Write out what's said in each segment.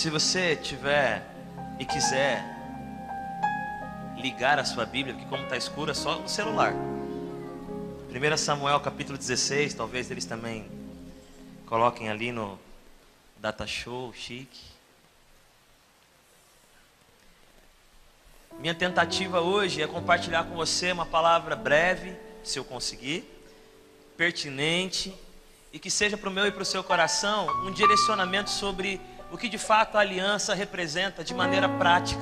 Se você tiver e quiser ligar a sua Bíblia, porque como está escuro é só no celular. 1 Samuel capítulo 16, talvez eles também coloquem ali no Data Show, chique. Minha tentativa hoje é compartilhar com você uma palavra breve, se eu conseguir, pertinente, e que seja para o meu e para o seu coração um direcionamento sobre o que de fato a aliança representa de maneira prática,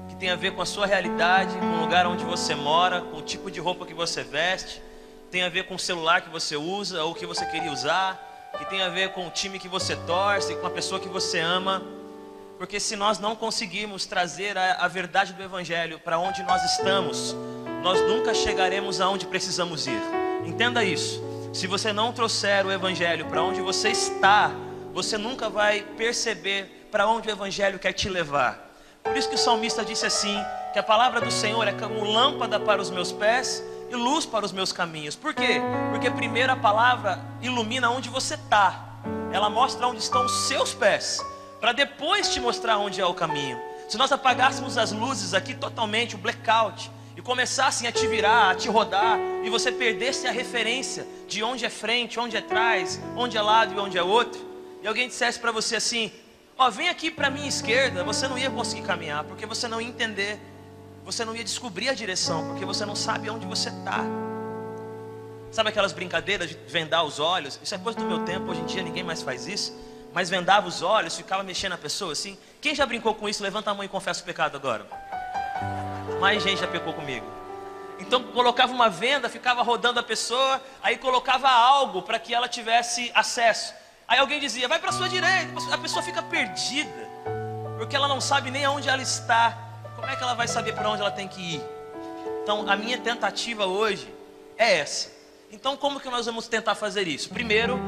que tem a ver com a sua realidade, com o lugar onde você mora, com o tipo de roupa que você veste, tem a ver com o celular que você usa ou que você queria usar, que tem a ver com o time que você torce, com a pessoa que você ama. Porque se nós não conseguirmos trazer a verdade do Evangelho para onde nós estamos, nós nunca chegaremos aonde precisamos ir. Entenda isso. Se você não trouxer o Evangelho para onde você está, você nunca vai perceber para onde o Evangelho quer te levar. Por isso que o salmista disse assim, que a palavra do Senhor é como lâmpada para os meus pés e luz para os meus caminhos. Por quê? Porque primeiro a palavra ilumina onde você está. Ela mostra onde estão os seus pés, para depois te mostrar onde é o caminho. Se nós apagássemos as luzes aqui totalmente, o blackout, e começassem a te virar, a te rodar, e você perdesse a referência de onde é frente, onde é trás, onde é lado e onde é outro, e alguém dissesse para você assim, ó, vem aqui para a minha esquerda, você não ia conseguir caminhar, porque você não ia entender, você não ia descobrir a direção, porque você não sabe onde você está. Sabe aquelas brincadeiras de vendar os olhos? Isso é coisa do meu tempo, hoje em dia ninguém mais faz isso. Mas vendava os olhos, ficava mexendo na pessoa assim. Quem já brincou com isso? Levanta a mão e confessa o pecado agora. Mais gente já pecou comigo. Então colocava uma venda, ficava rodando a pessoa, aí colocava algo para que ela tivesse acesso. Aí alguém dizia, vai para a sua direita. A pessoa fica perdida, porque ela não sabe nem aonde ela está. Como é que ela vai saber para onde ela tem que ir? Então a minha tentativa hoje é essa. Então como que nós vamos tentar fazer isso? Primeiro,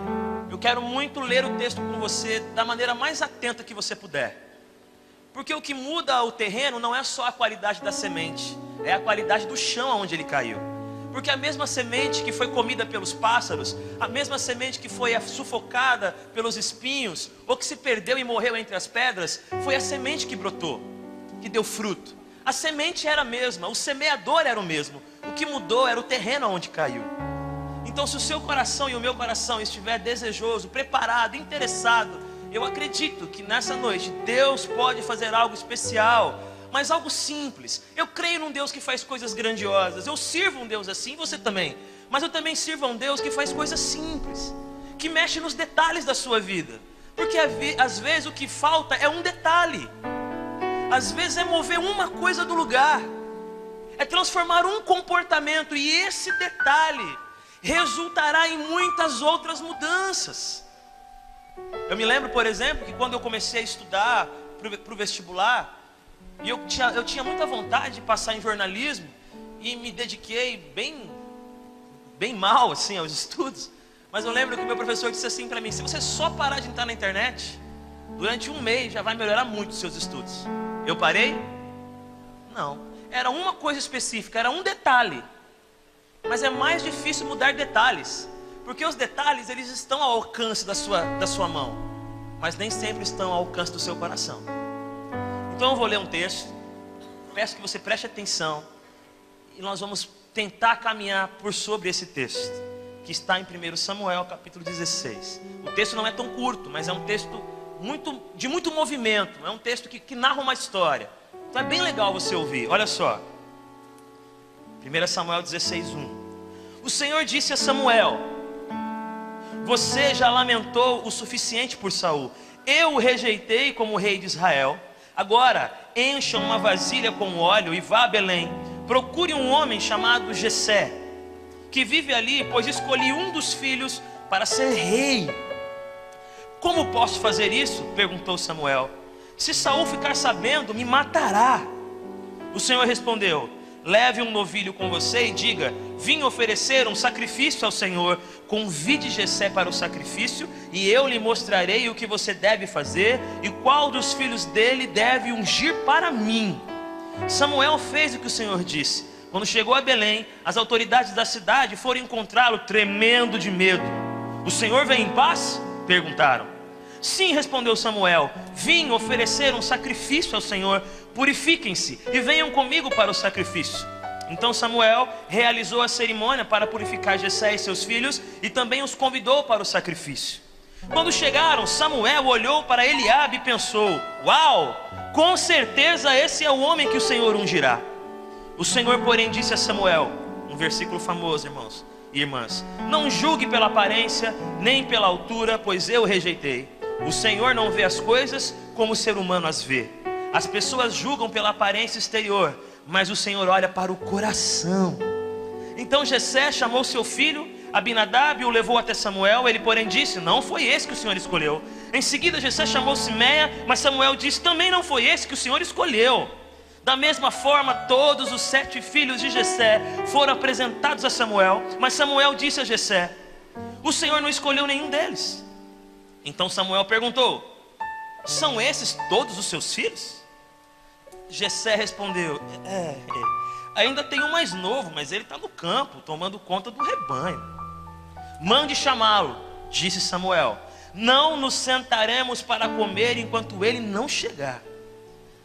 eu quero muito ler o texto com você da maneira mais atenta que você puder. Porque o que muda o terreno não é só a qualidade da semente, é a qualidade do chão onde ele caiu. Porque a mesma semente que foi comida pelos pássaros, a mesma semente que foi sufocada pelos espinhos, ou que se perdeu e morreu entre as pedras, foi a semente que brotou, que deu fruto. A semente era a mesma, o semeador era o mesmo, o que mudou era o terreno onde caiu. Então se o seu coração e o meu coração estiver desejoso, preparado, interessado, eu acredito que nessa noite Deus pode fazer algo especial, mas algo simples. Eu creio num Deus que faz coisas grandiosas, eu sirvo um Deus assim, você também. Mas eu também sirvo a um Deus que faz coisas simples, que mexe nos detalhes da sua vida. Porque às vezes o que falta é um detalhe, às vezes é mover uma coisa do lugar, é transformar um comportamento, e esse detalhe resultará em muitas outras mudanças. Eu me lembro, por exemplo, que quando eu comecei a estudar para o vestibular, e eu tinha muita vontade de passar em jornalismo, e me dediquei bem mal assim, aos estudos. Mas eu lembro que o meu professor disse assim para mim, se você só parar de entrar na internet, durante um mês já vai melhorar muito os seus estudos. Eu parei? Não. Era uma coisa específica, era um detalhe. Mas é mais difícil mudar detalhes, porque os detalhes eles estão ao alcance da sua mão, mas nem sempre estão ao alcance do seu coração. Então eu vou ler um texto, peço que você preste atenção, e nós vamos tentar caminhar por sobre esse texto, que está em 1 Samuel capítulo 16. O texto não é tão curto, mas é um texto de muito movimento, é um texto que narra uma história. Então é bem legal você ouvir, olha só. 1 Samuel 16:1. O Senhor disse a Samuel, você já lamentou o suficiente por Saul, eu o rejeitei como rei de Israel. Agora encha uma vasilha com óleo e vá a Belém, procure um homem chamado Jessé, que vive ali, pois escolhi um dos filhos para ser rei. Como posso fazer isso? Perguntou Samuel. Se Saul ficar sabendo, me matará. O Senhor respondeu, leve um novilho com você e diga, vim oferecer um sacrifício ao Senhor, convide Jessé para o sacrifício, e eu lhe mostrarei o que você deve fazer, e qual dos filhos dele deve ungir para mim. Samuel fez o que o Senhor disse. Quando chegou a Belém, as autoridades da cidade foram encontrá-lo tremendo de medo. O Senhor vem em paz? Perguntaram. Sim, respondeu Samuel, vim oferecer um sacrifício ao Senhor. Purifiquem-se e venham comigo para o sacrifício. Então Samuel realizou a cerimônia para purificar Jessé e seus filhos e também os convidou para o sacrifício. Quando chegaram, Samuel olhou para Eliabe e pensou: uau, com certeza esse é o homem que o Senhor ungirá. O Senhor, porém, disse a Samuel, um versículo famoso, irmãos e irmãs: não julgue pela aparência, nem pela altura, pois eu o rejeitei. O Senhor não vê as coisas como o ser humano as vê. As pessoas julgam pela aparência exterior, mas o Senhor olha para o coração. Então Jessé chamou seu filho Abinadab e o levou até Samuel. Ele, porém, disse: não foi esse que o Senhor escolheu. Em seguida Jessé chamou Simeia, mas Samuel disse: também não foi esse que o Senhor escolheu. Da mesma forma, todos os 7 filhos de Jessé foram apresentados a Samuel, mas Samuel disse a Jessé: o Senhor não escolheu nenhum deles. Então Samuel perguntou: são esses todos os seus filhos? Jessé respondeu: ainda tem um mais novo, mas ele está no campo, tomando conta do rebanho. Mande chamá-lo, disse Samuel. Não nos sentaremos para comer enquanto ele não chegar.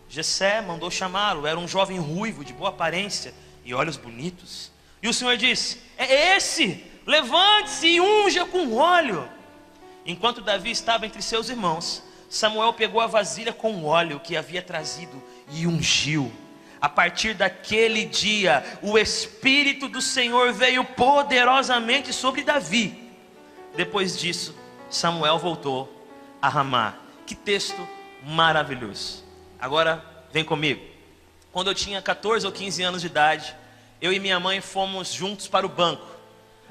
Jessé mandou chamá-lo. Era um jovem ruivo, de boa aparência e olhos bonitos. E o Senhor disse: é esse, levante-se e unja com óleo. Enquanto Davi estava entre seus irmãos, Samuel pegou a vasilha com óleo que havia trazido e ungiu. A partir daquele dia, o Espírito do Senhor veio poderosamente sobre Davi. Depois disso, Samuel voltou a Ramá. Que texto maravilhoso. Agora, vem comigo. Quando eu tinha 14 ou 15 anos de idade, eu e minha mãe fomos juntos para o banco.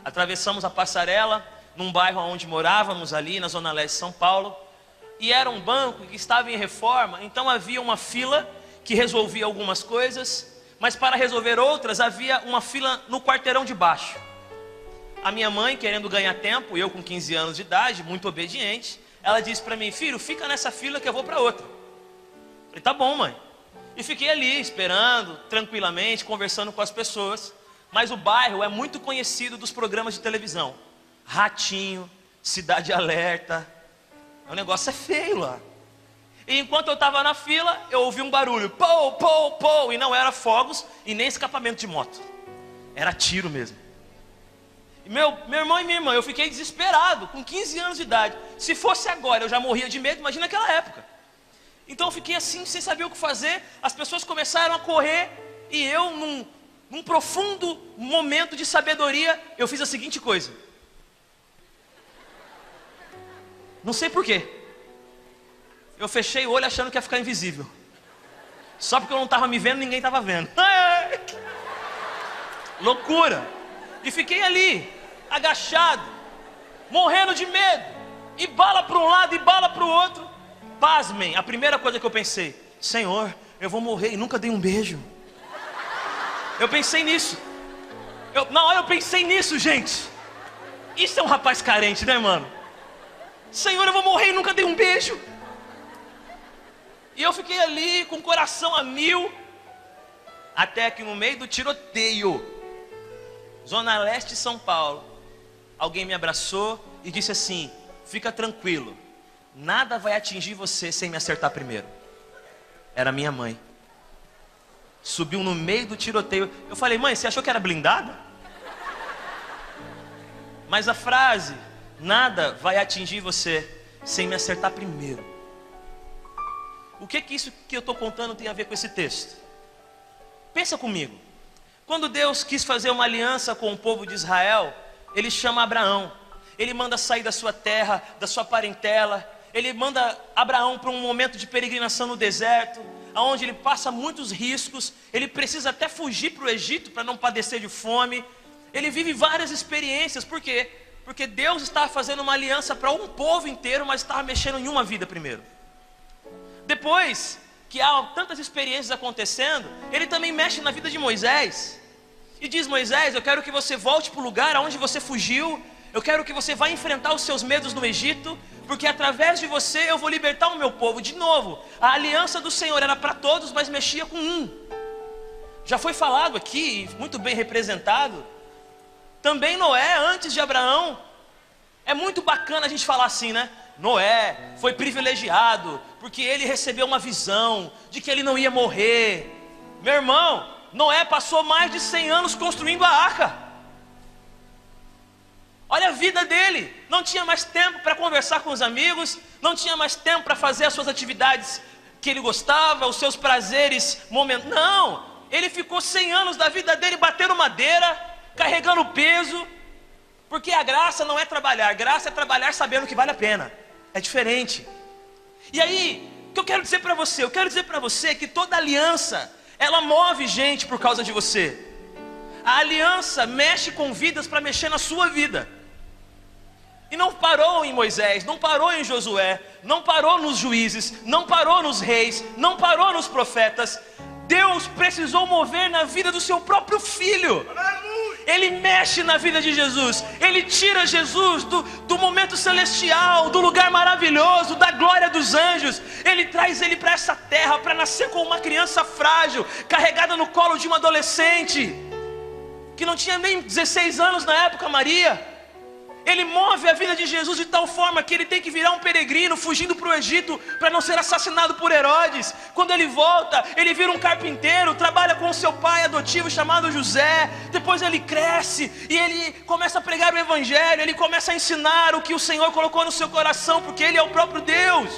Atravessamos a passarela, num bairro onde morávamos, ali na Zona Leste de São Paulo. E era um banco que estava em reforma, então havia uma fila que resolvia algumas coisas, mas para resolver outras havia uma fila no quarteirão de baixo. A minha mãe, querendo ganhar tempo, eu com 15 anos de idade, muito obediente, ela disse para mim: filho, fica nessa fila que eu vou para outra. Eu falei: tá bom, mãe. E fiquei ali esperando, tranquilamente, conversando com as pessoas. Mas o bairro é muito conhecido dos programas de televisão: Ratinho, Cidade Alerta. O negócio é feio lá. E enquanto eu estava na fila, eu ouvi um barulho: pou, pou, pou. E não era fogos e nem escapamento de moto, era tiro mesmo. E meu irmão e minha irmã, eu fiquei desesperado, com 15 anos de idade. Se fosse agora, eu já morria de medo, imagina aquela época. Então eu fiquei assim, sem saber o que fazer. As pessoas começaram a correr, e eu, num profundo momento de sabedoria, eu fiz a seguinte coisa. Não sei porquê. Eu fechei o olho achando que ia ficar invisível. Só porque eu não estava me vendo, ninguém estava vendo. Loucura. E fiquei ali, agachado, morrendo de medo. E bala para um lado e bala para o outro. Pasmem, a primeira coisa que eu pensei: Senhor, eu vou morrer e nunca dei um beijo. Eu pensei nisso. Na hora eu pensei nisso, gente. Isso é um rapaz carente, né, mano? Senhor, eu vou morrer e nunca dei um beijo. E eu fiquei ali com o coração a mil. Até que no meio do tiroteio, Zona Leste de São Paulo, alguém me abraçou e disse assim: fica tranquilo, nada vai atingir você sem me acertar primeiro. Era minha mãe. Subiu no meio do tiroteio. Eu falei: mãe, você achou que era blindada? Mas a frase, nada vai atingir você sem me acertar primeiro. O que isso que eu estou contando tem a ver com esse texto? Pensa comigo. Quando Deus quis fazer uma aliança com o povo de Israel, Ele chama Abraão. Ele manda sair da sua terra, da sua parentela. Ele manda Abraão para um momento de peregrinação no deserto, onde ele passa muitos riscos. Ele precisa até fugir para o Egito para não padecer de fome. Ele vive várias experiências. Por quê? Porque Deus estava fazendo uma aliança para um povo inteiro, mas estava mexendo em uma vida primeiro. Depois que há tantas experiências acontecendo, Ele também mexe na vida de Moisés. E diz: Moisés, eu quero que você volte para o lugar aonde você fugiu. Eu quero que você vá enfrentar os seus medos no Egito, porque através de você eu vou libertar o meu povo. De novo, a aliança do Senhor era para todos, mas mexia com um. Já foi falado aqui, muito bem representado, também Noé, antes de Abraão. É muito bacana a gente falar assim, né? Noé foi privilegiado, porque ele recebeu uma visão de que ele não ia morrer. Meu irmão, Noé passou mais de 100 anos construindo a arca. Olha a vida dele, não tinha mais tempo para conversar com os amigos, não tinha mais tempo para fazer as suas atividades que ele gostava, os seus prazeres momentáneos. Não, ele ficou 100 anos da vida dele batendo madeira, carregando peso, porque a graça não é trabalhar, graça é trabalhar sabendo que vale a pena, é diferente. E aí, o que eu quero dizer para você? Eu quero dizer para você que toda aliança, ela move gente por causa de você. A aliança mexe com vidas para mexer na sua vida. E não parou em Moisés, não parou em Josué, não parou nos juízes, não parou nos reis, não parou nos profetas. Deus precisou mover na vida do seu próprio filho. Ele mexe na vida de Jesus. Ele tira Jesus do momento celestial, do lugar maravilhoso, da glória dos anjos. Ele traz ele para essa terra, para nascer como uma criança frágil, carregada no colo de uma adolescente que não tinha nem 16 anos na época, Maria. Ele move a vida de Jesus de tal forma que ele tem que virar um peregrino, fugindo para o Egito, para não ser assassinado por Herodes. Quando ele volta, ele vira um carpinteiro, trabalha com o seu pai adotivo chamado José. Depois ele cresce e ele começa a pregar o evangelho, ele começa a ensinar o que o Senhor colocou no seu coração, porque ele é o próprio Deus.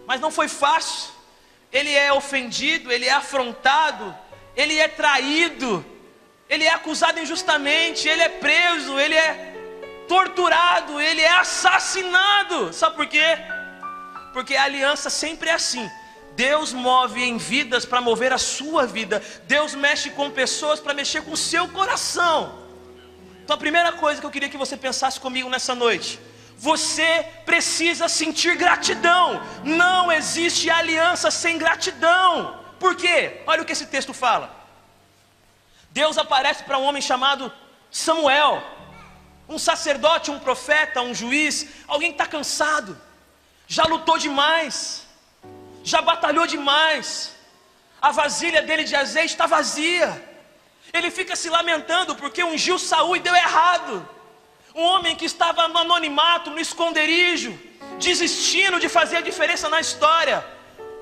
Mas não foi fácil. Ele é ofendido, ele é afrontado, ele é traído, ele é acusado injustamente, ele é preso, ele é torturado, ele é assassinado. Sabe por quê? Porque a aliança sempre é assim. Deus move em vidas para mover a sua vida. Deus mexe com pessoas para mexer com o seu coração. Então a primeira coisa que eu queria que você pensasse comigo nessa noite: você precisa sentir gratidão. Não existe aliança sem gratidão. Por quê? Olha o que esse texto fala. Deus aparece para um homem chamado Samuel, um sacerdote, um profeta, um juiz, alguém que está cansado, já lutou demais, já batalhou demais, a vasilha dele de azeite está vazia, ele fica se lamentando porque ungiu Saul e deu errado. Um homem que estava no anonimato, no esconderijo, desistindo de fazer a diferença na história,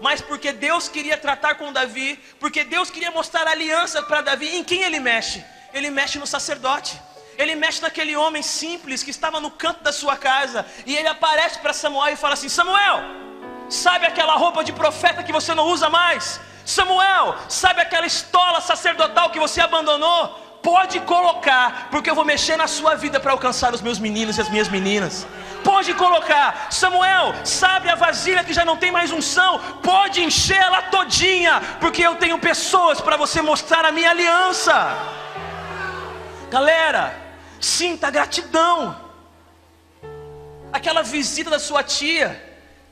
mas porque Deus queria tratar com Davi, porque Deus queria mostrar aliança para Davi. Em quem ele mexe? Ele mexe no sacerdote. Ele mexe naquele homem simples que estava no canto da sua casa. E ele aparece para Samuel e fala assim: Samuel, sabe aquela roupa de profeta que você não usa mais? Samuel, sabe aquela estola sacerdotal que você abandonou? Pode colocar, porque eu vou mexer na sua vida para alcançar os meus meninos e as minhas meninas. Pode colocar. Samuel, sabe a vasilha que já não tem mais unção? Pode encher ela todinha, porque eu tenho pessoas para você mostrar a minha aliança. Galera, sinta gratidão. Aquela visita da sua tia,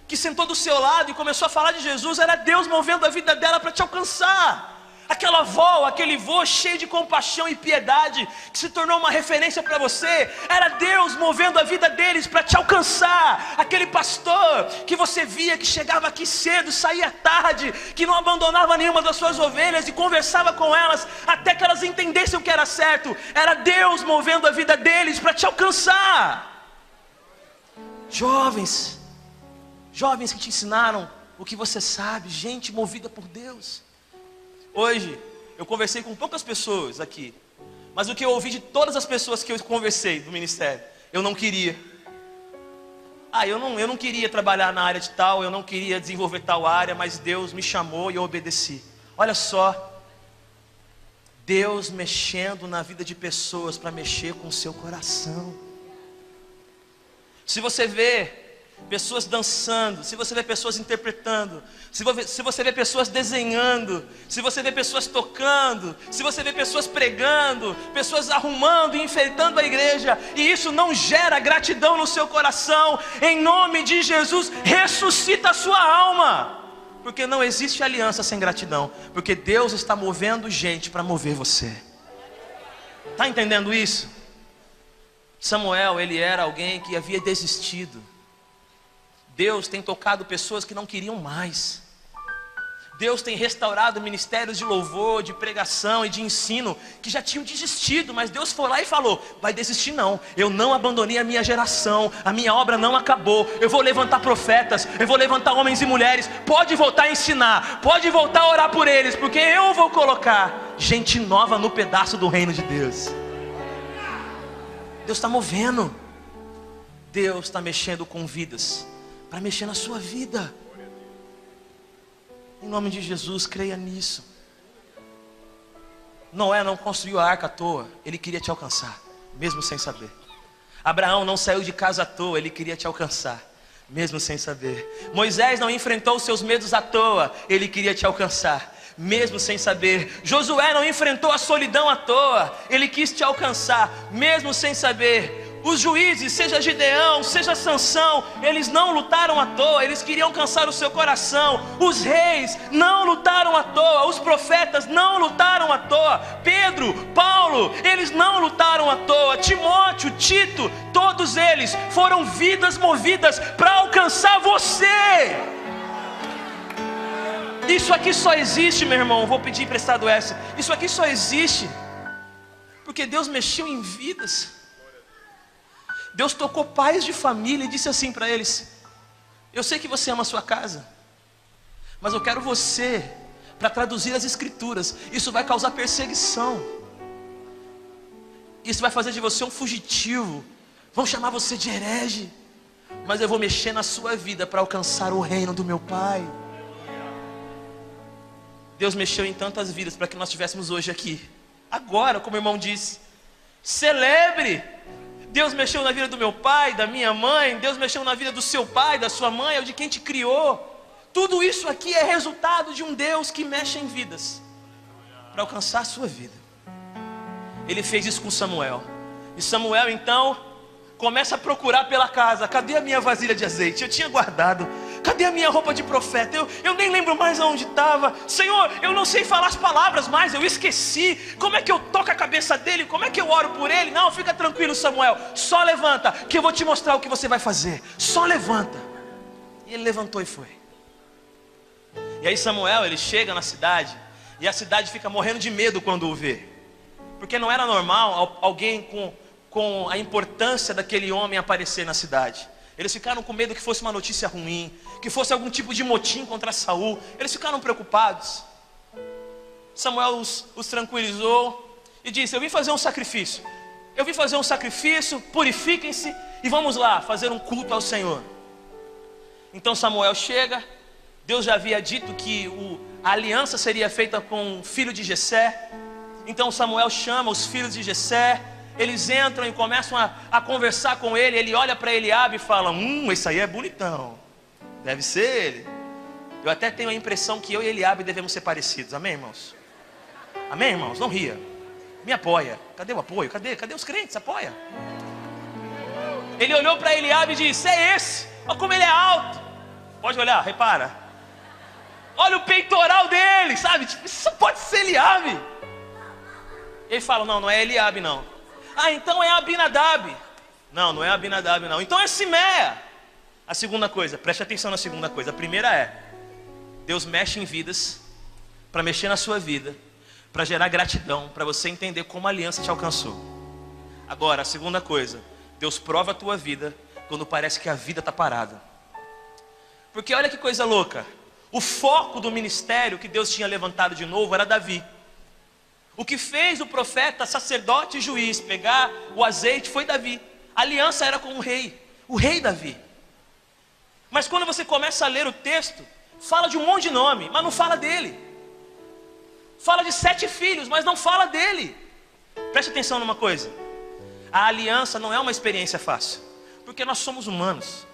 que sentou do seu lado e começou a falar de Jesus, era Deus movendo a vida dela para te alcançar. Aquela avó, aquele vô cheio de compaixão e piedade, que se tornou uma referência para você, era Deus movendo a vida deles para te alcançar. Aquele pastor que você via, que chegava aqui cedo, saía tarde, que não abandonava nenhuma das suas ovelhas e conversava com elas até que elas entendessem o que era certo, era Deus movendo a vida deles para te alcançar. Jovens que te ensinaram o que você sabe, gente movida por Deus. Hoje, eu conversei com poucas pessoas aqui, mas o que eu ouvi de todas as pessoas que eu conversei do ministério, eu não queria. Eu não queria trabalhar na área de tal, eu não queria desenvolver tal área, mas Deus me chamou e eu obedeci. Olha só, Deus mexendo na vida de pessoas para mexer com o seu coração. Se você vê pessoas dançando, se você vê pessoas interpretando, se você vê pessoas desenhando, se você vê pessoas tocando, se você vê pessoas pregando, pessoas arrumando e enfeitando a igreja, e isso não gera gratidão no seu coração, em nome de Jesus, ressuscita a sua alma, porque não existe aliança sem gratidão, porque Deus está movendo gente para mover você. Está entendendo isso? Samuel, ele era alguém que havia desistido. Deus tem tocado pessoas que não queriam mais. Deus tem restaurado ministérios de louvor, de pregação e de ensino que já tinham desistido, mas Deus foi lá e falou: vai desistir não, eu não abandonei a minha geração, a minha obra não acabou, eu vou levantar profetas, eu vou levantar homens e mulheres, pode voltar a ensinar, pode voltar a orar por eles, porque eu vou colocar gente nova no pedaço do reino de Deus. Deus está movendo, Deus está mexendo com vidas, para mexer na sua vida. Em nome de Jesus, creia nisso. Noé não construiu a arca à toa, ele queria te alcançar, mesmo sem saber. Abraão não saiu de casa à toa, ele queria te alcançar, mesmo sem saber. Moisés não enfrentou os seus medos à toa, ele queria te alcançar, mesmo sem saber. Josué não enfrentou a solidão à toa, ele quis te alcançar, mesmo sem saber. Os juízes, seja Gideão, seja Sansão, eles não lutaram à toa, eles queriam alcançar o seu coração. Os reis não lutaram à toa, os profetas não lutaram à toa. Pedro, Paulo, eles não lutaram à toa. Timóteo, Tito, todos eles foram vidas movidas para alcançar você. Isso aqui só existe, meu irmão, vou pedir emprestado essa. Isso aqui só existe porque Deus mexeu em vidas. Deus tocou pais de família e disse assim para eles: eu sei que você ama a sua casa, mas eu quero você para traduzir as escrituras. Isso vai causar perseguição, isso vai fazer de você um fugitivo, vão chamar você de herege, mas eu vou mexer na sua vida para alcançar o reino do meu Pai. Deus mexeu em tantas vidas para que nós estivéssemos hoje aqui, agora, como o irmão disse, celebre. Deus mexeu na vida do meu pai, da minha mãe, Deus mexeu na vida do seu pai, da sua mãe, ou de quem te criou. Tudo isso aqui é resultado de um Deus que mexe em vidas, para alcançar a sua vida. Ele fez isso com Samuel, e Samuel então começa a procurar pela casa: cadê a minha vasilha de azeite? Eu tinha guardado. Cadê a minha roupa de profeta? Eu nem lembro mais aonde estava. Senhor, eu não sei falar as palavras mais, eu esqueci. Como é que eu toco a cabeça dele? Como é que eu oro por ele? Não, fica tranquilo, Samuel, só levanta que eu vou te mostrar o que você vai fazer. Só levanta. E ele levantou e foi. E aí Samuel, ele chega na cidade, e a cidade fica morrendo de medo quando o vê, porque não era normal alguém com a importância daquele homem aparecer na cidade. Eles ficaram com medo que fosse uma notícia ruim, que fosse algum tipo de motim contra Saul. Eles ficaram preocupados. Samuel os tranquilizou e disse: eu vim fazer um sacrifício. Eu vim fazer um sacrifício, purifiquem-se e vamos lá fazer um culto ao Senhor. Então Samuel chega. Deus já havia dito que a aliança seria feita com o filho de Jessé. Então Samuel chama os filhos de Jessé. Eles entram e começam a conversar com ele. Ele olha para Eliabe e fala: esse aí é bonitão, deve ser ele. Eu até tenho a impressão que eu e Eliabe devemos ser parecidos. Amém, irmãos? Amém, irmãos? Não ria, me apoia. Cadê o apoio? Cadê os crentes? Apoia. Ele olhou para Eliabe e disse: é esse, olha como ele é alto. Pode olhar, repara. Olha o peitoral dele, sabe? Isso pode ser Eliabe. Ele fala: não é Eliabe não. Então é Abinadab. Não é Abinadab não. Então é Simeia. A segunda coisa, preste atenção na segunda coisa. A primeira é: Deus mexe em vidas, para mexer na sua vida, para gerar gratidão, para você entender como a aliança te alcançou. Agora, a segunda coisa: Deus prova a tua vida quando parece que a vida está parada. Porque olha que coisa louca, o foco do ministério que Deus tinha levantado de novo era Davi. O que fez o profeta, sacerdote e juiz pegar o azeite foi Davi. A aliança era com o rei Davi. Mas quando você começa a ler o texto, fala de um monte de nome, mas não fala dele. Fala de 7 filhos, mas não fala dele. Preste atenção numa coisa: a aliança não é uma experiência fácil, porque nós somos humanos.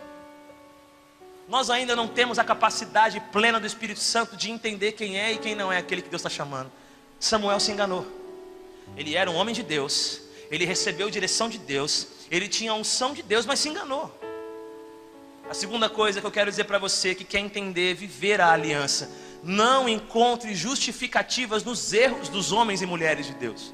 Nós ainda não temos a capacidade plena do Espírito Santo de entender quem é e quem não é aquele que Deus está chamando. Samuel se enganou. Ele era um homem de Deus, ele recebeu direção de Deus, ele tinha a unção de Deus, mas se enganou. A segunda coisa que eu quero dizer para você que quer entender, viver a aliança: não encontre justificativas nos erros dos homens e mulheres de Deus.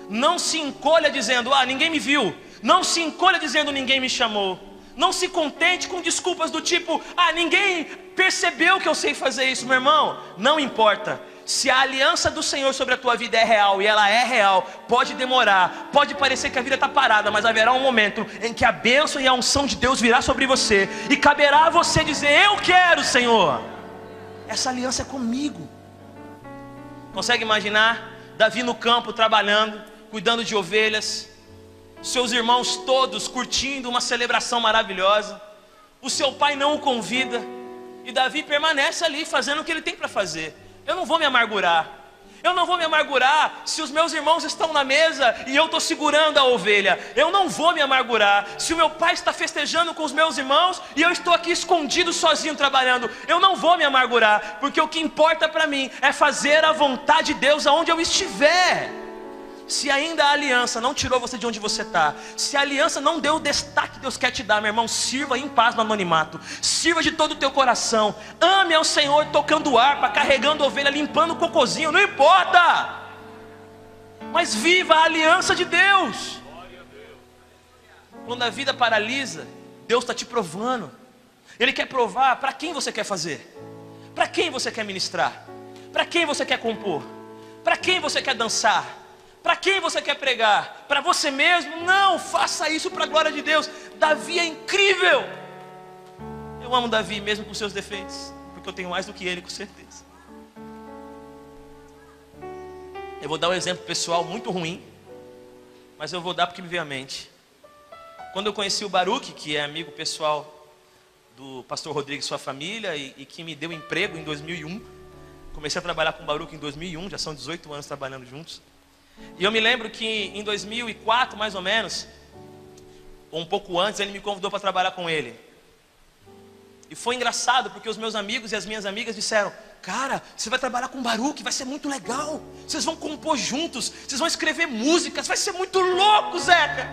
Não se encolha dizendo: ninguém me viu. Não se encolha dizendo: ninguém me chamou. Não se contente com desculpas do tipo: ah, ninguém percebeu que eu sei fazer isso. Meu irmão, não importa. Se a aliança do Senhor sobre a tua vida é real, e ela é real, pode demorar, pode parecer que a vida está parada, mas haverá um momento em que a bênção e a unção de Deus virá sobre você, e caberá a você dizer: eu quero, Senhor, essa aliança é comigo. Consegue imaginar Davi no campo trabalhando, cuidando de ovelhas, seus irmãos todos curtindo uma celebração maravilhosa, o seu pai não o convida, e Davi permanece ali fazendo o que ele tem para fazer. Eu não vou me amargurar. Eu não vou me amargurar se os meus irmãos estão na mesa e eu estou segurando a ovelha. Eu não vou me amargurar se o meu pai está festejando com os meus irmãos e eu estou aqui escondido sozinho trabalhando. Eu não vou me amargurar, porque o que importa para mim é fazer a vontade de Deus aonde eu estiver. Se ainda a aliança não tirou você de onde você está, se a aliança não deu o destaque que Deus quer te dar, meu irmão, sirva em paz no anonimato, sirva de todo o teu coração, ame ao Senhor tocando harpa, carregando ovelha, limpando o cocôzinho, não importa, mas viva a aliança de Deus. Quando a vida paralisa, Deus está te provando. Ele quer provar para quem você quer fazer, para quem você quer ministrar, para quem você quer compor, para quem você quer dançar, para quem você quer pregar? Para você mesmo? Não, faça isso para a glória de Deus. Davi é incrível. Eu amo Davi mesmo com seus defeitos, porque eu tenho mais do que ele, com certeza. Eu vou dar um exemplo pessoal muito ruim, mas eu vou dar porque me veio à mente. Quando eu conheci o Baruque, que é amigo pessoal do pastor Rodrigo e sua família, e que me deu emprego em 2001. Comecei a trabalhar com o Baruque em 2001, já são 18 anos trabalhando juntos. E eu me lembro que em 2004, mais ou menos, ou um pouco antes, ele me convidou para trabalhar com ele. E foi engraçado, porque os meus amigos e as minhas amigas disseram: cara, você vai trabalhar com o Baruque, vai ser muito legal. Vocês vão compor juntos, vocês vão escrever músicas, vai ser muito louco, Zeca.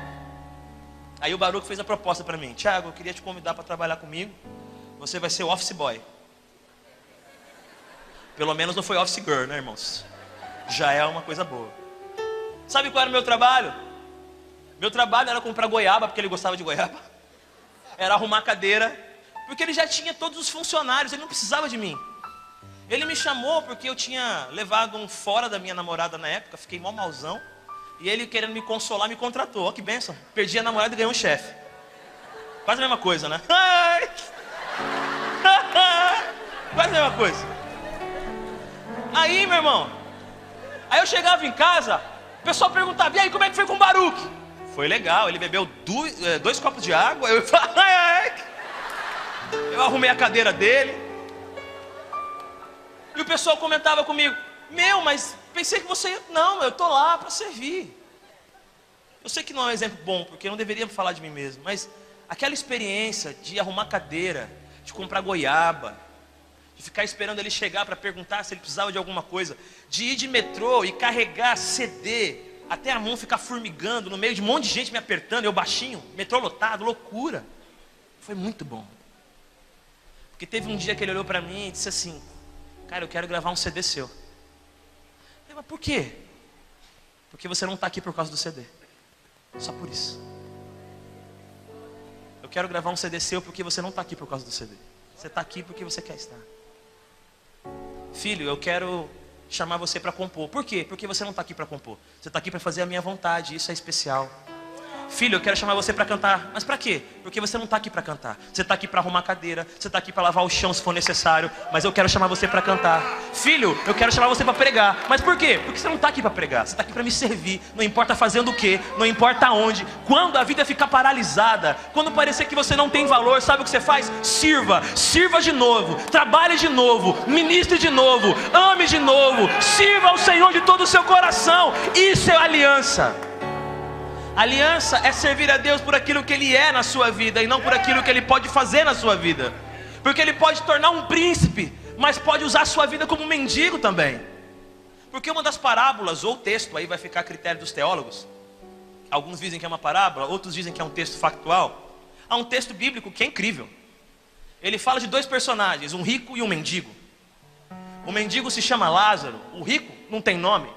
Aí o Baruque fez a proposta para mim: Thiago, eu queria te convidar para trabalhar comigo. Você vai ser o office boy. Pelo menos não foi office girl, né, irmãos? Já é uma coisa boa. Sabe qual era o meu trabalho? Meu trabalho era comprar goiaba, porque ele gostava de goiaba. Era arrumar cadeira, porque ele já tinha todos os funcionários, ele não precisava de mim. Ele me chamou porque eu tinha levado um fora da minha namorada na época, fiquei mó malzão. E ele, querendo me consolar, me contratou. Ó, que bênção. Perdi a namorada e ganhei um chefe. Quase a mesma coisa, né? Quase a mesma coisa. Aí, meu irmão, aí eu chegava em casa, o pessoal perguntava: e aí, como é que foi com o Baruque? Foi legal, ele bebeu 2 copos de água. Eu arrumei a cadeira dele. E o pessoal comentava comigo: meu, mas pensei que você... Não, eu estou lá para servir. Eu sei que não é um exemplo bom, porque eu não deveria falar de mim mesmo, mas aquela experiência de arrumar cadeira, de comprar goiaba, de ficar esperando ele chegar para perguntar se ele precisava de alguma coisa, de ir de metrô e carregar CD, até a mão ficar formigando no meio de um monte de gente me apertando, eu baixinho, metrô lotado, loucura. Foi muito bom. Porque teve um dia que ele olhou para mim e disse assim: cara, eu quero gravar um CD seu. Eu falei: mas por quê? Porque você não está aqui por causa do CD. Só por isso. Eu quero gravar um CD seu porque você não está aqui por causa do CD. Você está aqui porque você quer estar. Filho, eu quero chamar você para compor. Por quê? Porque você não está aqui para compor. Você está aqui para fazer a minha vontade. Isso é especial. Filho, eu quero chamar você para cantar. Mas para quê? Porque você não está aqui para cantar. Você está aqui para arrumar cadeira. Você está aqui para lavar o chão se for necessário. Mas eu quero chamar você para cantar. Filho, eu quero chamar você para pregar. Mas por quê? Porque você não está aqui para pregar. Você está aqui para me servir. Não importa fazendo o quê, não importa onde. Quando a vida ficar paralisada, quando parecer que você não tem valor, sabe o que você faz? Sirva. Sirva de novo. Trabalhe de novo. Ministre de novo. Ame de novo. Sirva ao Senhor de todo o seu coração. Isso é aliança. Aliança é servir a Deus por aquilo que Ele é na sua vida, e não por aquilo que Ele pode fazer na sua vida. Porque Ele pode tornar um príncipe, mas pode usar a sua vida como um mendigo também. Porque uma das parábolas, ou texto, aí vai ficar a critério dos teólogos. Alguns dizem que é uma parábola, outros dizem que é um texto factual. Há um texto bíblico que é incrível. Ele fala de 2 personagens, um rico e um mendigo. O mendigo se chama Lázaro, o rico não tem nome,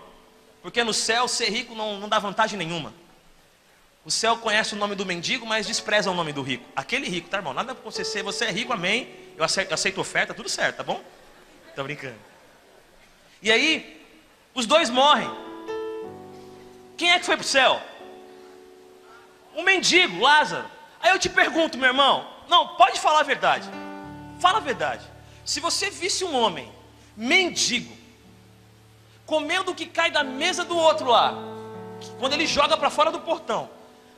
porque no céu ser rico não dá vantagem nenhuma. O céu conhece o nome do mendigo, mas despreza o nome do rico. Aquele rico, tá, irmão? Nada pra você ser, você é rico, amém. Eu aceito oferta, tudo certo, tá bom? Tô brincando. E aí, os dois morrem. Quem é que foi pro céu? Um mendigo, Lázaro. Aí eu te pergunto, meu irmão, não, pode falar a verdade. Fala a verdade. Se você visse um homem mendigo comendo o que cai da mesa do outro lá, quando ele joga para fora do portão,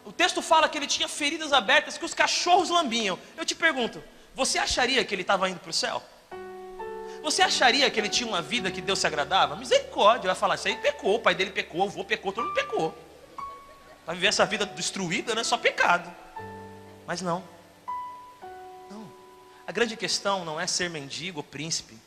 o texto fala que ele tinha feridas abertas que os cachorros lambiam. Eu te pergunto, você acharia que ele estava indo para o céu? Você acharia que ele tinha uma vida que Deus se agradava? Misericórdia, vai falar, isso aí pecou, o pai dele pecou, o avô pecou, todo mundo pecou. Para viver essa vida destruída, né? Só pecado. Mas não. Não. A grande questão não é ser mendigo ou príncipe.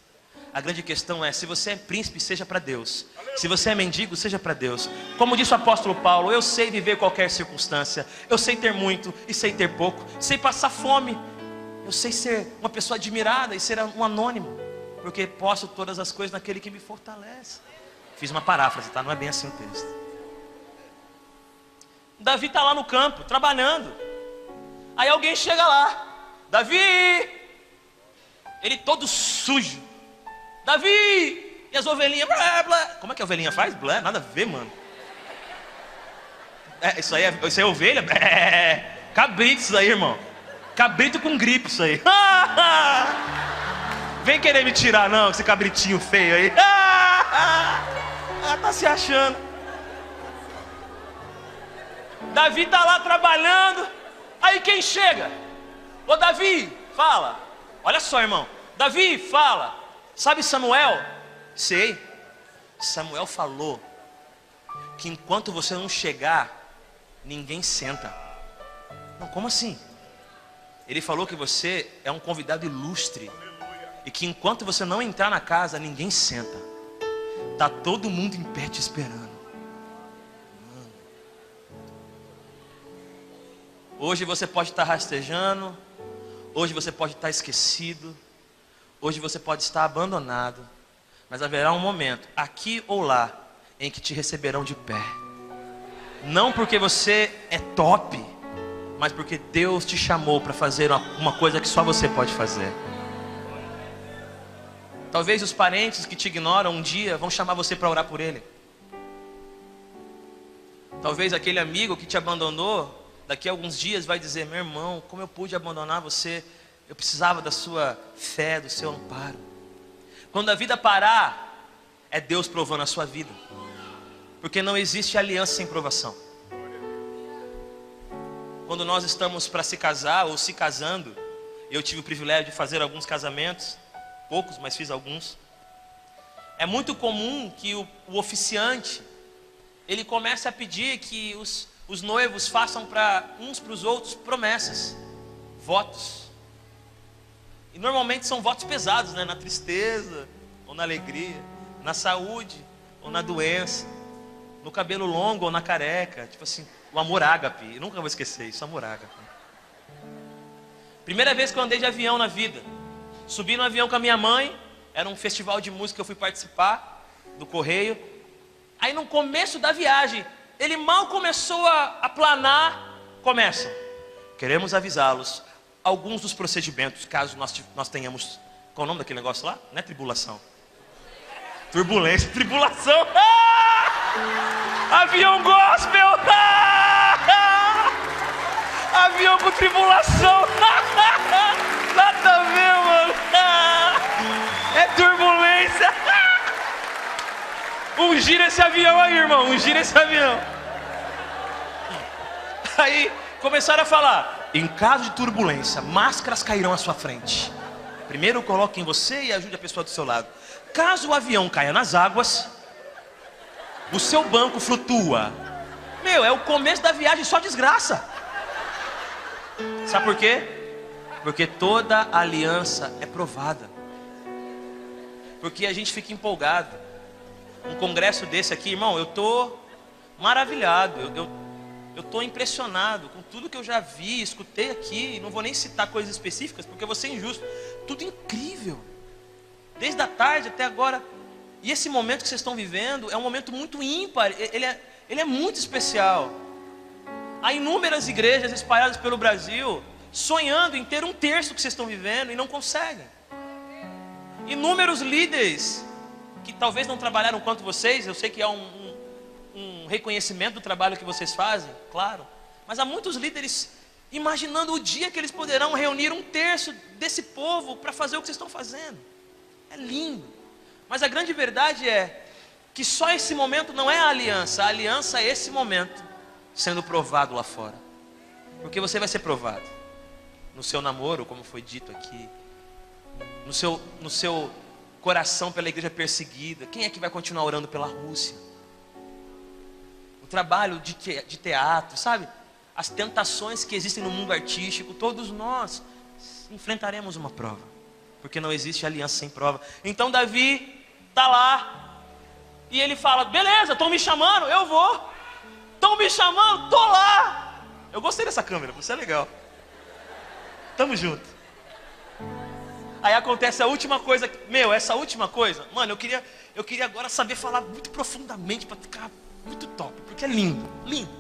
A grande questão é, se você é príncipe, seja para Deus. Se você é mendigo, seja para Deus. Como disse o apóstolo Paulo, eu sei viver qualquer circunstância. Eu sei ter muito e sei ter pouco. Sei passar fome. Eu sei ser uma pessoa admirada e ser um anônimo. Porque posso todas as coisas naquele que me fortalece. Fiz uma paráfrase, tá? Não é bem assim o texto. Davi está lá no campo, trabalhando. Aí alguém chega lá. Davi! Ele todo sujo. Davi! E as ovelhinhas, blá, blá. Como é que a ovelhinha faz? Blá, nada a ver, mano. Isso aí é ovelha? Cabrito isso aí, irmão. Cabrito com gripe isso aí. Vem querer me tirar não, esse cabritinho feio aí. Tá se achando. Davi tá lá trabalhando. Aí quem chega? Ô Davi, fala. Olha só, irmão. Davi, fala. Sabe Samuel? Sei. Samuel falou que enquanto você não chegar, ninguém senta. Não, como assim? Ele falou que você é um convidado ilustre. E que enquanto você não entrar na casa, ninguém senta. Tá todo mundo em pé te esperando. Hoje você pode estar rastejando. Hoje você pode estar esquecido. Hoje você pode estar abandonado. Mas haverá um momento, aqui ou lá, em que te receberão de pé. Não porque você é top, mas porque Deus te chamou para fazer uma coisa que só você pode fazer. Talvez os parentes que te ignoram um dia vão chamar você para orar por ele. Talvez aquele amigo que te abandonou, daqui a alguns dias vai dizer, meu irmão, como eu pude abandonar você? Eu precisava da sua fé, do seu amparo. Quando a vida parar, é Deus provando a sua vida. Porque não existe aliança sem provação. Quando nós estamos para se casar ou se casando, eu tive o privilégio de fazer alguns casamentos, poucos, mas fiz alguns. É muito comum que o oficiante, ele comece a pedir que os noivos façam uns para os outros promessas, votos. E normalmente são votos pesados, né? Na tristeza ou na alegria, na saúde ou na doença, no cabelo longo ou na careca. Tipo assim, o amor ágape. Eu nunca vou esquecer isso, amor ágape. Primeira vez que eu andei de avião na vida. Subi no avião com a minha mãe. Era um festival de música que eu fui participar, do Correio. Aí no começo da viagem, ele mal começou a planar, começa. Queremos avisá-los. Alguns dos procedimentos, caso nós tenhamos... Qual é o nome daquele negócio lá? Não é tribulação. Turbulência, tribulação. Avião gospel. Avião com tribulação. Nada a ver, mano. É turbulência. Ungir esse avião aí, irmão. Ungir esse avião. Aí começaram a falar... Em caso de turbulência, máscaras cairão à sua frente. Primeiro coloque em você e ajude a pessoa do seu lado. Caso o avião caia nas águas, o seu banco flutua. Meu, é o começo da viagem, só desgraça. Sabe por quê? Porque toda aliança é provada. Porque a gente fica empolgado. Um congresso desse aqui, irmão, eu tô maravilhado. Eu estou impressionado com tudo que eu já vi, escutei aqui. Não vou nem citar coisas específicas, porque eu vou ser injusto. Tudo incrível. Desde a tarde até agora. E esse momento que vocês estão vivendo é um momento muito ímpar. Ele é muito especial. Há inúmeras igrejas espalhadas pelo Brasil, sonhando em ter um terço que vocês estão vivendo e não conseguem. Inúmeros líderes que talvez não trabalharam quanto vocês, eu sei que há um reconhecimento do trabalho que vocês fazem, claro. Mas há muitos líderes imaginando o dia que eles poderão reunir um terço desse povo para fazer o que vocês estão fazendo. É lindo. Mas a grande verdade é que só esse momento não é a aliança é esse momento sendo provado lá fora. Porque você vai ser provado no seu namoro, como foi dito aqui, no seu coração pela igreja perseguida. Quem é que vai continuar orando pela Rússia? O trabalho de teatro, sabe? As tentações que existem no mundo artístico, todos nós enfrentaremos uma prova, porque não existe aliança sem prova. Então Davi está lá, e ele fala, beleza, estão me chamando, eu vou. Estão me chamando, estou lá. Eu gostei dessa câmera, você é legal. Tamo junto. Aí acontece a última coisa, essa última coisa, mano, eu queria agora saber falar muito profundamente, para ficar muito top, porque é lindo, lindo.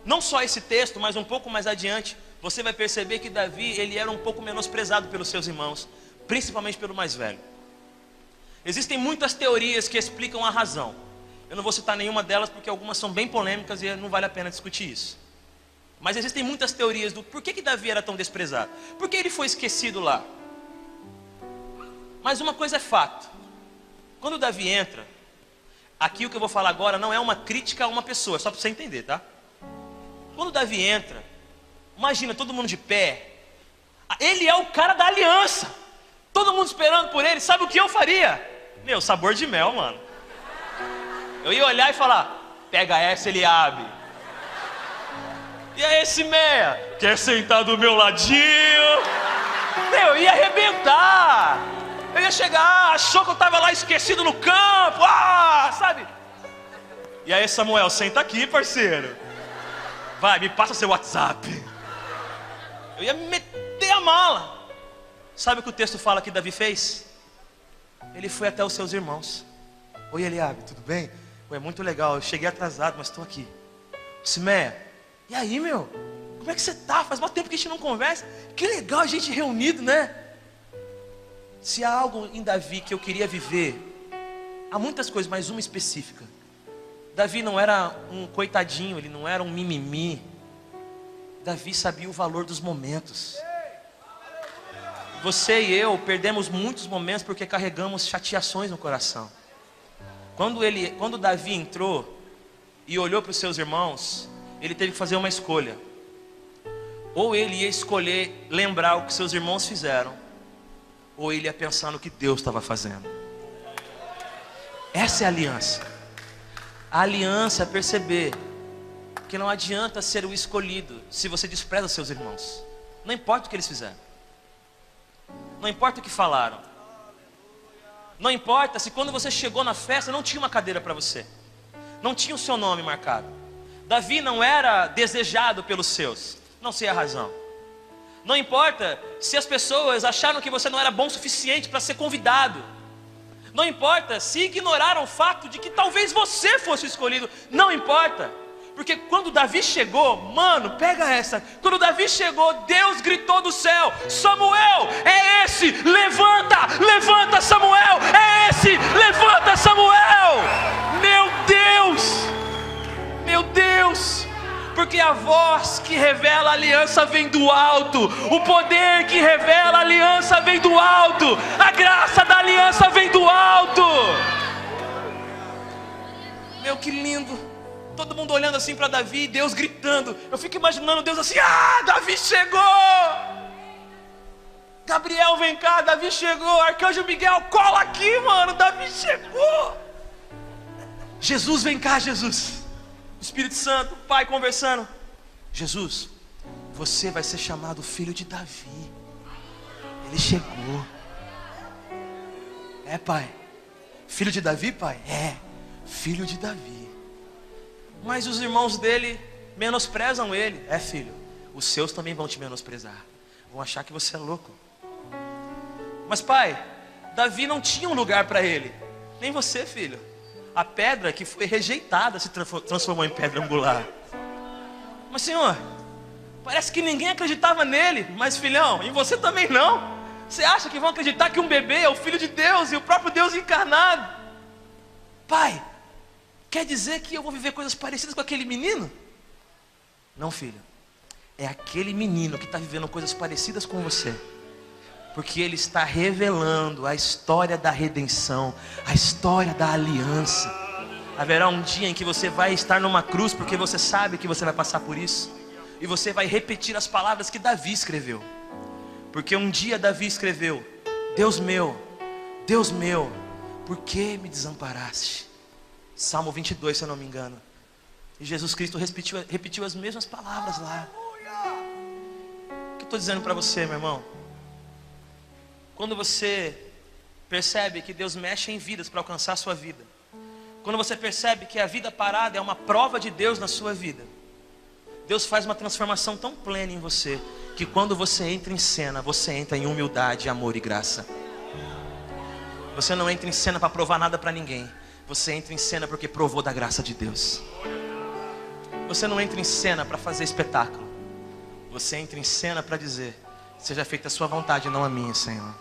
Não só esse texto, mas um pouco mais adiante, você vai perceber que Davi, ele era um pouco menosprezado pelos seus irmãos, principalmente pelo mais velho. Existem muitas teorias que explicam a razão. Eu não vou citar nenhuma delas, porque algumas são bem polêmicas e não vale a pena discutir isso. Mas existem muitas teorias do porquê que Davi era tão desprezado. Por que ele foi esquecido lá? Mas uma coisa é fato. Quando Davi entra, aqui o que eu vou falar agora não é uma crítica a uma pessoa, só para você entender, tá? Quando Davi entra, imagina todo mundo de pé. Ele é o cara da aliança. Todo mundo esperando por ele. Sabe o que eu faria? Sabor de mel, mano. Eu ia olhar e falar, pega essa, Eliabe. E aí, Simeia, quer sentar do meu ladinho? Eu ia arrebentar. Eu ia chegar, achou que eu estava lá esquecido no campo, sabe? E aí, Samuel, senta aqui, parceiro. Vai, me passa seu WhatsApp. Eu ia meter a mala. Sabe o que o texto fala que Davi fez? Ele foi até os seus irmãos. Oi, Eliabe, tudo bem? Ué, muito legal, eu cheguei atrasado, mas estou aqui. Simeia, e aí, meu? Como é que você tá? Faz muito tempo que a gente não conversa. Que legal a gente reunido, né? Se há algo em Davi que eu queria viver, há muitas coisas, mas uma específica. Davi não era um coitadinho, ele não era um mimimi. Davi sabia o valor dos momentos. Você e eu perdemos muitos momentos porque carregamos chateações no coração. Quando Davi entrou e olhou para os seus irmãos, ele teve que fazer uma escolha. Ou ele ia escolher lembrar o que seus irmãos fizeram, ou ele ia pensar no que Deus estava fazendo. Essa é a aliança. A aliança é perceber que não adianta ser o escolhido se você despreza seus irmãos. Não importa o que eles fizeram. Não importa o que falaram. Não importa se quando você chegou na festa não tinha uma cadeira para você. Não tinha o seu nome marcado. Davi não era desejado pelos seus. Não sei a razão. Não importa se as pessoas acharam que você não era bom o suficiente para ser convidado. Não importa se ignoraram o fato de que talvez você fosse o escolhido. Não importa. Porque quando Davi chegou, mano, pega essa. Quando Davi chegou, Deus gritou do céu: Samuel, é esse, levanta, levanta Samuel, é esse, levanta Samuel. Meu Deus, porque a voz que revela a aliança vem do alto, o poder que revela a aliança vem do alto, a graça da aliança vem do alto. Meu, que lindo. Todo mundo olhando assim para Davi, Deus gritando. Eu fico imaginando Deus assim: Davi chegou! Gabriel, vem cá, Davi chegou. Arcanjo Miguel, cola aqui, mano, Davi chegou. Jesus, vem cá, Jesus. Espírito Santo, Pai conversando. Jesus, você vai ser chamado filho de Davi. Ele chegou. É, Pai. Filho de Davi, Pai? É, filho de Davi. Mas os irmãos dele menosprezam ele. É, filho, os seus também vão te menosprezar. Vão achar que você é louco. Mas, pai, Davi não tinha um lugar para ele. Nem você, filho. A pedra que foi rejeitada se transformou em pedra angular. Mas Senhor, parece que ninguém acreditava nele. Mas filhão, em você também não. Você acha que vão acreditar que um bebê é o Filho de Deus e o próprio Deus encarnado? Pai, quer dizer que eu vou viver coisas parecidas com aquele menino? Não, filho. É aquele menino que está vivendo coisas parecidas com você. Porque ele está revelando a história da redenção, a história da aliança. Haverá um dia em que você vai estar numa cruz, porque você sabe que você vai passar por isso. E você vai repetir as palavras que Davi escreveu. Porque um dia Davi escreveu: Deus meu, por que me desamparaste? Salmo 22, se eu não me engano. E Jesus Cristo repetiu as mesmas palavras lá. O que eu estou dizendo para você, meu irmão? Quando você percebe que Deus mexe em vidas para alcançar a sua vida, quando você percebe que a vida parada é uma prova de Deus na sua vida, Deus faz uma transformação tão plena em você, que quando você entra em cena, você entra em humildade, amor e graça. Você não entra em cena para provar nada para ninguém. Você entra em cena porque provou da graça de Deus. Você não entra em cena para fazer espetáculo. Você entra em cena para dizer: seja feita a sua vontade, não a minha, Senhor.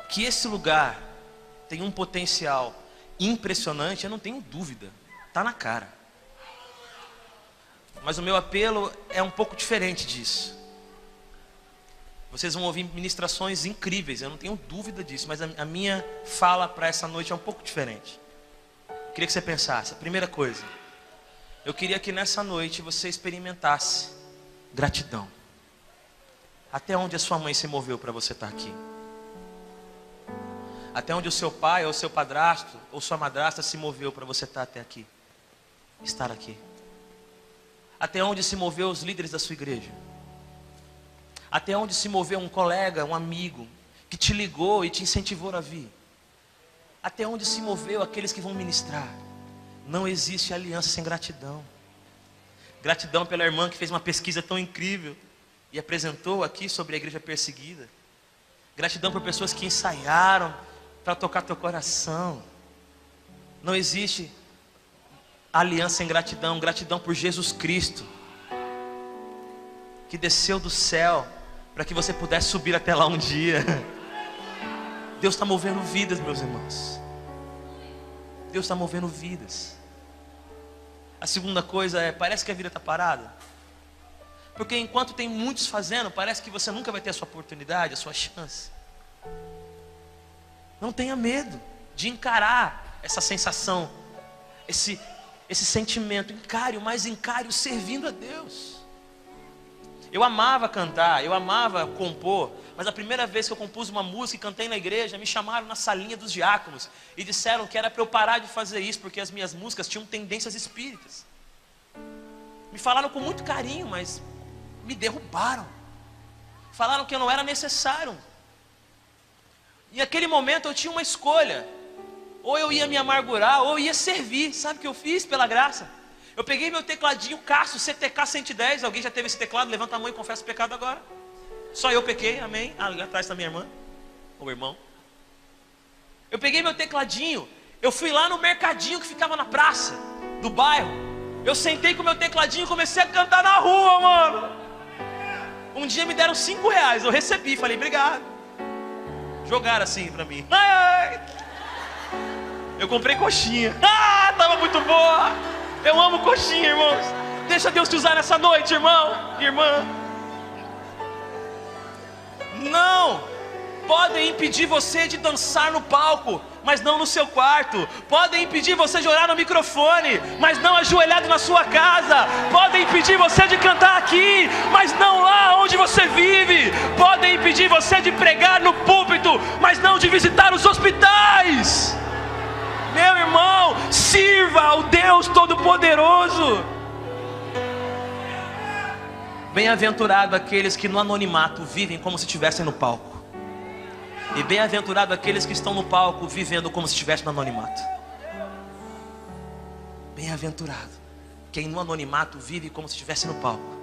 Que esse lugar tem um potencial impressionante, eu não tenho dúvida. Está na cara. Mas o meu apelo é um pouco diferente disso. Vocês vão ouvir ministrações incríveis, eu não tenho dúvida disso. Mas a minha fala para essa noite é um pouco diferente. Eu queria que você pensasse. A primeira coisa, eu queria que nessa noite você experimentasse gratidão. Até onde a sua mãe se moveu para você estar aqui? Até onde o seu pai ou o seu padrasto ou sua madrasta se moveu para você estar até aqui? Estar aqui. Até onde se moveu os líderes da sua igreja? Até onde se moveu um colega, um amigo, que te ligou e te incentivou a vir? Até onde se moveu aqueles que vão ministrar? Não existe aliança sem gratidão. Gratidão pela irmã que fez uma pesquisa tão incrível e apresentou aqui sobre a igreja perseguida. Gratidão por pessoas que ensaiaram para tocar teu coração. Não existe aliança sem gratidão. Gratidão por Jesus Cristo, que desceu do céu para que você pudesse subir até lá um dia. Deus está movendo vidas, meus irmãos. Deus está movendo vidas. A segunda coisa é, parece que a vida está parada. Porque enquanto tem muitos fazendo, parece que você nunca vai ter a sua oportunidade, a sua chance. Não tenha medo de encarar essa sensação, esse sentimento. Encare-o, mas encare-o servindo a Deus. Eu amava cantar, eu amava compor, mas a primeira vez que eu compus uma música e cantei na igreja, me chamaram na salinha dos diáconos e disseram que era para eu parar de fazer isso, porque as minhas músicas tinham tendências espíritas. Me falaram com muito carinho, mas me derrubaram. Falaram que eu não era necessário. E naquele momento eu tinha uma escolha: ou eu ia me amargurar, ou eu ia servir. Sabe o que eu fiz pela graça? Eu peguei meu tecladinho Cássio CTK 110. Alguém já teve esse teclado? Levanta a mão e confessa o pecado agora. Só eu pequei, amém. Ali atrás está minha irmã, ou irmão. Eu peguei meu tecladinho, eu fui lá no mercadinho que ficava na praça do bairro. Eu sentei com meu tecladinho e comecei a cantar na rua, mano. Um dia me deram R$5, eu recebi, falei obrigado. Jogaram assim pra mim. Ai, ai. Eu comprei coxinha. Tava muito boa. Eu amo coxinha, irmãos. Deixa Deus te usar nessa noite, irmão, irmã. Não podem impedir você de dançar no palco, mas não no seu quarto. Podem impedir você de orar no microfone, mas não ajoelhado na sua casa. Podem impedir você de cantar aqui, mas não lá onde você vive. Podem impedir você de pregar no púlpito, mas não de visitar os hospitais. Meu irmão, sirva ao Deus Todo-Poderoso. Bem-aventurado aqueles que no anonimato vivem como se estivessem no palco. E bem-aventurado aqueles que estão no palco vivendo como se estivessem no anonimato. Bem-aventurado quem no anonimato vive como se estivesse no palco.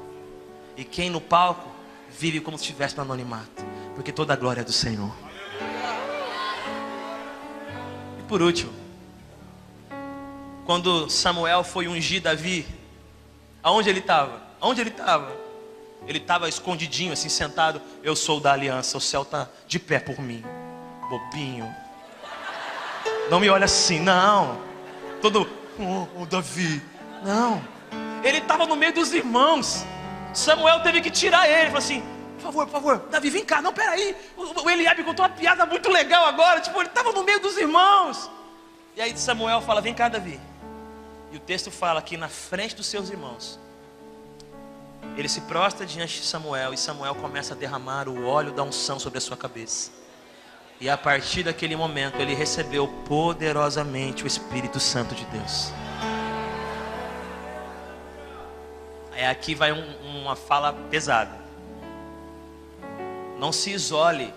E quem no palco vive como se estivesse no anonimato. Porque toda a glória é do Senhor. E por último, quando Samuel foi ungir Davi, aonde ele estava? Aonde ele estava? Ele estava escondidinho, assim, sentado. Eu sou da aliança, o céu está de pé por mim. Bobinho. Não me olha assim, não. Todo, Davi. Não. Ele estava no meio dos irmãos. Samuel teve que tirar ele. Falou assim, por favor, Davi, vem cá. Não, peraí. O Eliabe contou uma piada muito legal agora. Tipo, ele estava no meio dos irmãos. E aí Samuel fala, vem cá, Davi. E o texto fala que na frente dos seus irmãos, ele se prostra diante de Samuel, e Samuel começa a derramar o óleo da unção sobre a sua cabeça. E a partir daquele momento ele recebeu poderosamente o Espírito Santo de Deus. Aqui vai uma fala pesada. Não se isole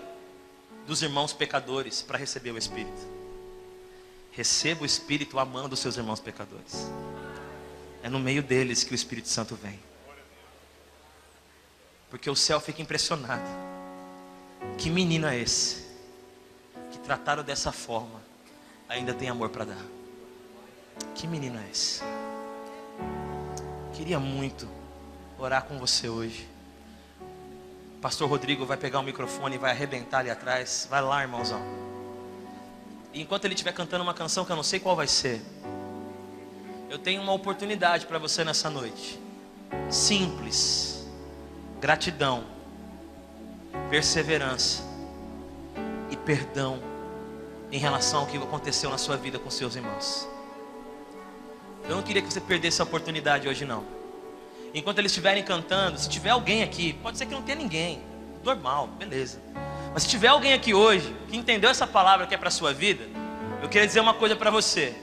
dos irmãos pecadores para receber o Espírito. Receba o Espírito amando os seus irmãos pecadores. É no meio deles que o Espírito Santo vem. Porque o céu fica impressionado. Que menino é esse? Que tratado dessa forma ainda tem amor para dar. Que menino é esse? Queria muito orar com você hoje. Pastor Rodrigo vai pegar o microfone e vai arrebentar ali atrás. Vai lá, irmãozão. E enquanto ele estiver cantando uma canção que eu não sei qual vai ser, eu tenho uma oportunidade para você nessa noite. Simples. Gratidão, perseverança e perdão em relação ao que aconteceu na sua vida com seus irmãos. Eu não queria que você perdesse a oportunidade hoje não. Enquanto eles estiverem cantando, se tiver alguém aqui, pode ser que não tenha ninguém, normal, beleza. Mas se tiver alguém aqui hoje que entendeu essa palavra que é para a sua vida, eu queria dizer uma coisa para você.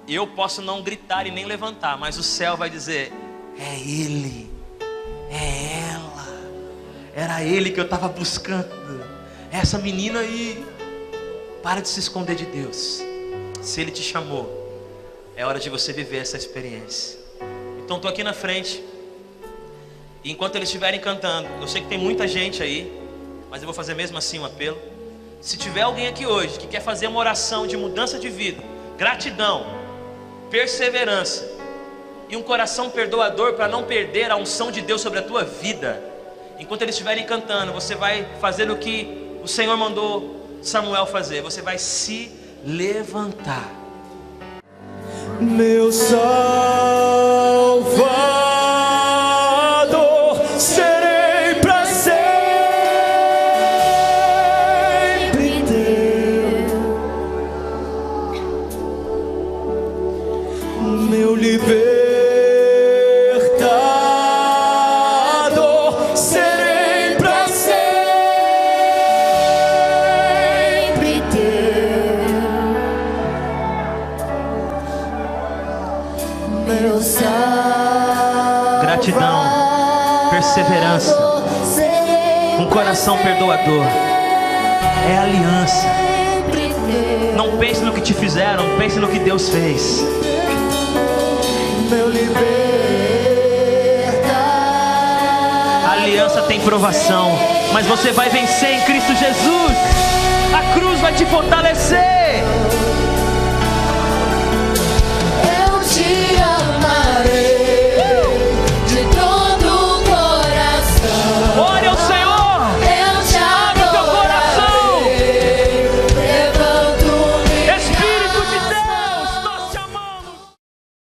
Eu posso não gritar e nem levantar, mas o céu vai dizer, é ele. É ela. Era ele que eu estava buscando. Essa menina aí. Para de se esconder de Deus. Se ele te chamou, é hora de você viver essa experiência. Então estou aqui na frente. E enquanto eles estiverem cantando, eu sei que tem muita gente aí, mas eu vou fazer mesmo assim um apelo. Se tiver alguém aqui hoje que quer fazer uma oração de mudança de vida, gratidão, perseverança e um coração perdoador para não perder a unção de Deus sobre a tua vida, enquanto eles estiverem cantando, você vai fazer o que o Senhor mandou Samuel fazer. Você vai se levantar. Meu Salvador, serei para sempre teu. Meu libertador, serei para sempre teu. Meu Salvador, Gratidão, perseverança, um coração perdoador. É aliança. Não pense no que te fizeram, pense no que Deus fez. meu libertador, A aliança tem provação, mas você vai vencer em Cristo Jesus. A cruz vai te fortalecer.